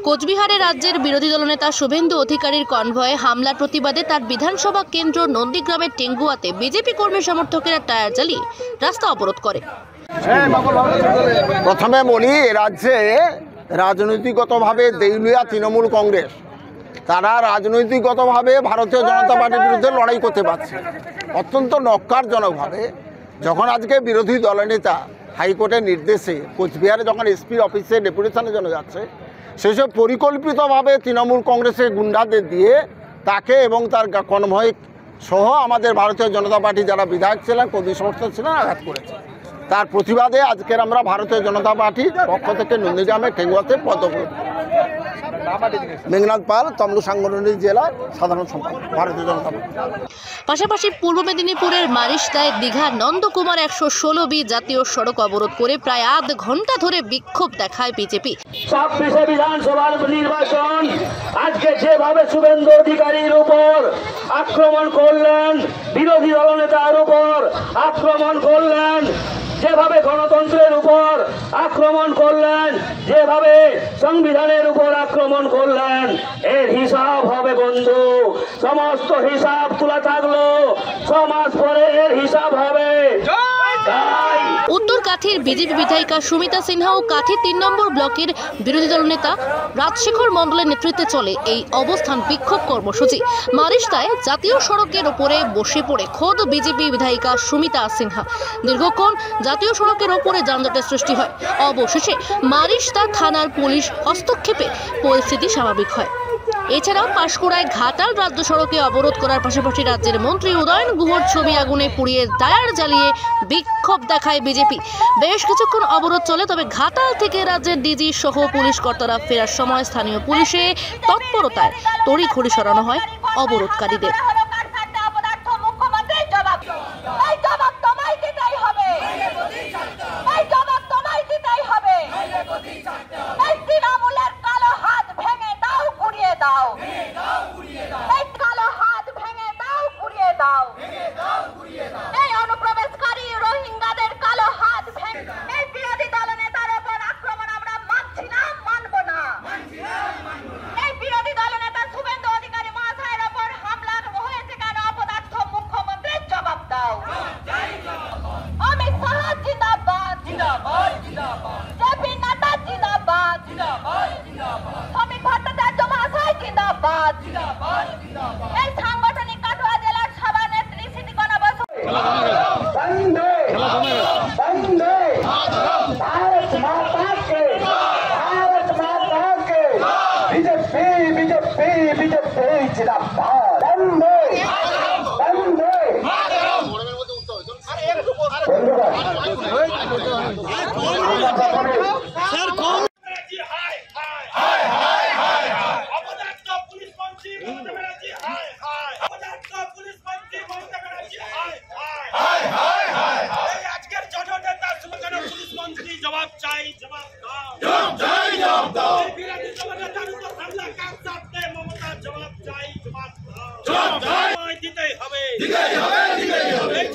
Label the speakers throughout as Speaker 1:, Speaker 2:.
Speaker 1: কোচবিহারে রাজ্যের বিরোধী দলনেতা শুভেন্দু অধিকারীর কনভয়ে হামলার প্রতিবাদে তার বিধানসভা কেন্দ্র নন্দীগ্রামের টেঙ্গুয়াতে বিজেপি কর্মী সমর্থকেরা টায়ার জ্বালিয়ে রাস্তা অবরোধ করে।
Speaker 2: প্রথমে বলি, রাজ্যে রাজনৈতিকগতভাবে দেউলিয়া তৃণমূল কংগ্রেস তারা রাজনৈতিকগতভাবে ভারতীয় জনতা পার্টির বিরুদ্ধে লড়াই করতে পারছে অত্যন্ত নক্কারজনকভাবে। যখন আজকে বিরোধী দলনেতা হাইকোর্টের নির্দেশে কোচবিহারে যখন এসপির অফিসে ডেপুটেশনের জন্য যাচ্ছে, সেসব পরিকল্পিতভাবে তৃণমূল কংগ্রেসের গুন্ডাদের দিয়ে তাকে এবং তার কনভয় সহ আমাদের ভারতীয় জনতা পার্টি যারা বিধায়ক ছিলেন, কর্মী সমর্থক ছিলেন, আঘাত করেছে। তার প্রতিবাদে আজকের আমরা ভারতীয় জনতা পার্টির পক্ষ থেকে নন্দীগ্রামে টেঙ্গুয়াতে পদক্ষেপ। মেঘনাথ পাল, তমলুক সাংগঠনিক জেলা সাধারণ সম্পাদক, ভারতীয় জনতা পার্টি।
Speaker 1: পাশাপাশি পূর্ব মেদিনীপুরের মারিশদায় দীঘা নন্দকুমার 116B জাতীয় সড়ক অবরোধ করে প্রায় আধ ঘন্টা ধরে বিক্ষোভ দেখায় বিজেপি।
Speaker 3: 26 বিধানসভার নির্বাচন আজকে যেভাবে শুভেন্দু অধিকারীর উপর আক্রমণ করলেন, বিরোধী দলনেতার উপর আক্রমণ করলেন, যেভাবে গণতন্ত্রের উপর আক্রমণ করলেন, যেভাবে সংবিধানের উপর আক্রমণ করলেন, এর হিসাব হবে বন্ধু। সমস্ত হিসাব তোলা থাকলো, 6 মাস পরে এর হিসাব হবে।
Speaker 1: উত্তর কাঠির বিজেপি বিধায়িকা সুমিতা সিনহা ও কাঠি 3 নম্বর ব্লকের বিরোধী দলনেতা রাজশেখর মণ্ডলের নেতৃত্বে চলে এই অবস্থান বিক্ষোভ কর্মসূচি। মারিশদায় জাতীয় সড়কের ওপরে বসে পড়ে খোদ বিজেপি বিধায়িকা সুমিতা সিনহা। দীর্ঘক্ষণ জাতীয় সড়কের ওপরে যানজটের সৃষ্টি হয়। অবশেষে মারিশদা থানার পুলিশ হস্তক্ষেপে পরিস্থিতি স্বাভাবিক হয়। এছাড়াও পাঁশকুড়ায় ঘাটাল রাজ্য সড়কে অবরোধ করার পাশাপাশি রাজ্যের মন্ত্রী উদয়ন গুহর ছবি আগুনে পুড়িয়ে টায়ার জ্বালিয়ে বিক্ষোভ দেখায় বিজেপি। বেশ কিছুক্ষণ অবরোধ চলে, তবে ঘাটাল থেকে রাজ্যের ডিজি সহ পুলিশ কর্তারা ফেরার সময় স্থানীয় পুলিশে তৎপরতায় তড়িঘড়ি সরানো হয় অবরোধকারীদের।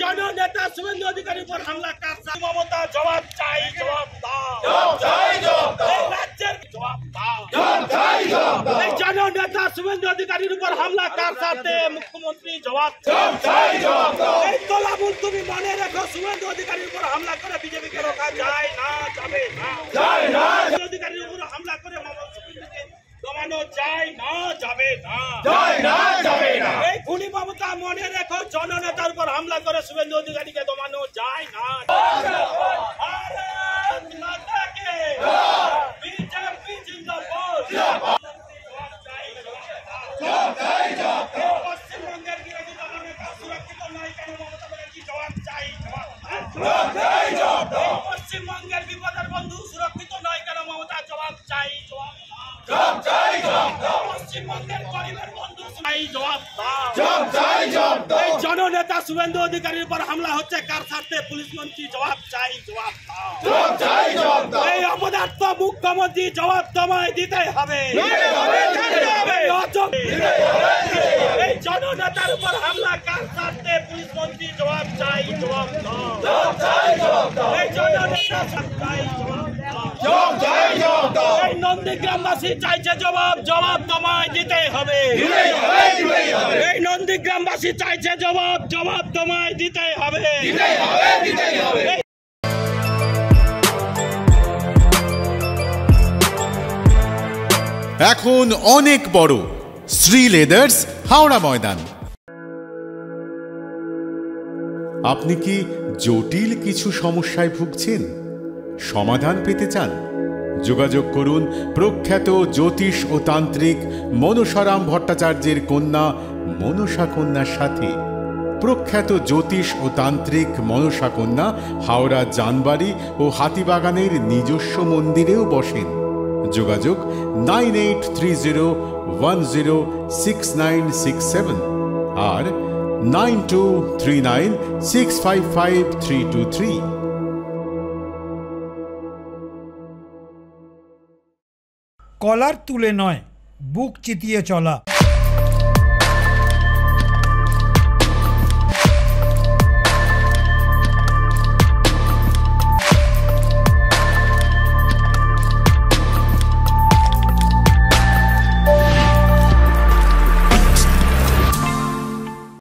Speaker 1: জননেতা শুভেন্দু অধিকারীর উপর হামলা কার মমতা জবাব চাই, জবাব দাও। রাজ্যের জবাব দাও। জননেতা শুভেন্দু অধিকারীর উপর হামলা কার সাথে মুখ্যমন্ত্রী জবাব চাই। এই তোলাবুল তুমি মনে রেখো, শুভেন্দু অধিকারীর উপর হামলা করে বিজেপিকে রোকা যায় না, যাবে না। অধিকারীর উপর হামলা করে শুভেন্দুকে দমানো যায় না, যাবে না। এই খুনি মমতা মনে রেখো, জননেতার উপর হামলা করে শুভেন্দু অধিকারীকে দমানো যায় না। বিজেপি জিন্দাবাদ। পশ্চিমবঙ্গের বিরোধী দলনেতা সুরক্ষিত নয় কেন মমতা ব্যানার্জি জবাব চাই, পশ্চিমবঙ্গের বিপদের বন্ধু সুরক্ষিত নয় কেন মমতা জবাব চাই, পশ্চিমবঙ্গের গরিবের বন্ধু জবাব দাও। এই জননেতা শুভেন্দু অধিকারীর উপর হামলা হচ্ছে কার স্বার্থে, পুলিশ মন্ত্রী জবাব চাই, জবাব দাও। এই অপদার্থ মুখ্যমন্ত্রী জবাব তোমায় দিতে হবে। এই জননেতার উপর হামলা কার স্বার্থে, পুলিশ মন্ত্রী জবাব চাই, জবাব দাও। এই জননেতা চাই, জবাব দাও।
Speaker 4: এই নন্দীগ্রামবাসী চাইছে জবাব, জবাব তোমায় দিতেই হবে। এই নন্দীগ্রামবাসী চাইছে জবাব, জবাব তোমায় দিতেই হবে।
Speaker 5: এখন অনেক বড় শ্রী লেদার্স হাওড়া ময়দান। আপনি কি জটিল কিছু সমস্যায় ভুগছেন, সমাধান পেতে চান? যোগাযোগ করুন প্রখ্যাত জ্যোতিষ ও তান্ত্রিক মনসারাম ভট্টাচার্যের কন্যা মনসা কন্যার সাথে। প্রখ্যাত জ্যোতিষ ও তান্ত্রিক মনসা কন্যা হাওড়া জানবাড়ি ও হাতিবাগানের নিজস্ব মন্দিরেও বসেন। যোগাযোগ 9830106967 আর 9239655323।
Speaker 6: কলার তুলে নয়, বুক চিতিয়ে চলা।